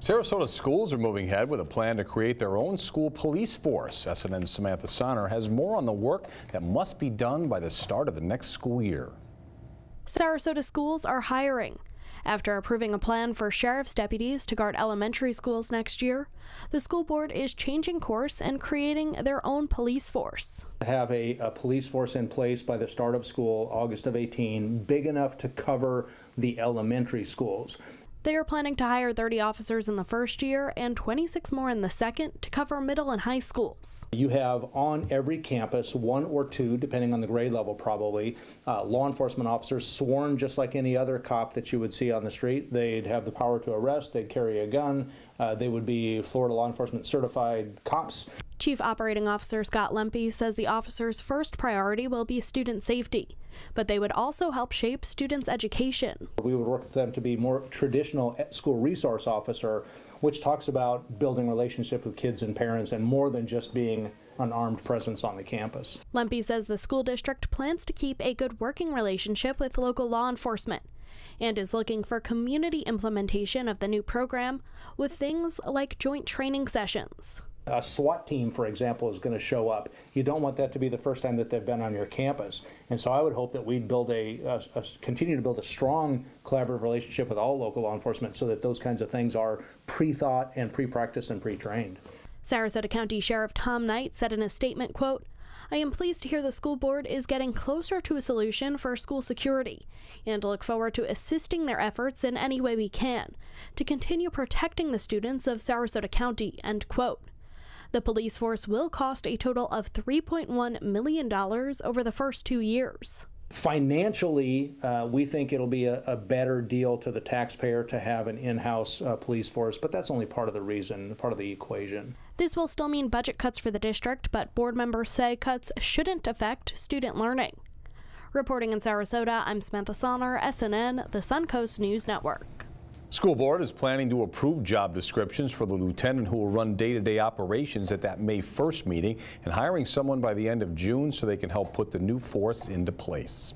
Sarasota schools are moving ahead with a plan to create their own school police force. SNN's Samantha Sonner has more on the work that must be done by the start of the next school year. Sarasota schools are hiring. After approving a plan for sheriff's deputies to guard elementary schools next year, the school board is changing course and creating their own police force. Have a police force in place by the start of school, August of 18, big enough to cover the elementary schools. They are planning to hire 30 officers in the first year and 26 more in the second to cover middle and high schools. You have on every campus one or two, depending on the grade level probably, law enforcement officers sworn just like any other cop that you would see on the street. They'd have the power to arrest, they'd carry a gun, they would be Florida law enforcement certified cops. Chief Operating Officer Scott Lempe says the officers' first priority will be student safety, but they would also help shape students' education. We would work with them to be more traditional school resource officer, which talks about building relationships with kids and parents and more than just being an armed presence on the campus. Lempe says the school district plans to keep a good working relationship with local law enforcement and is looking for community implementation of the new program with things like joint training sessions. A SWAT team, for example, is going to show up. You don't want that to be the first time that they've been on your campus. And so I would hope that we'd build continue to build a strong collaborative relationship with all local law enforcement so that those kinds of things are pre-thought and pre-practiced and pre-trained. Sarasota County Sheriff Tom Knight said in a statement, quote, "I am pleased to hear the school board is getting closer to a solution for school security and look forward to assisting their efforts in any way we can to continue protecting the students of Sarasota County," end quote. The police force will cost a total of $3.1 million over the first 2 years. Financially, we think it'll be a better deal to the taxpayer to have an in-house police force, but that's only part of the reason, part of the equation. This will still mean budget cuts for the district, but board members say cuts shouldn't affect student learning. Reporting in Sarasota, I'm Samantha Sonner, SNN, the Suncoast News Network. School board is planning to approve job descriptions for the lieutenant who will run day-to-day operations at that May 1st meeting and hiring someone by the end of June so they can help put the new force into place.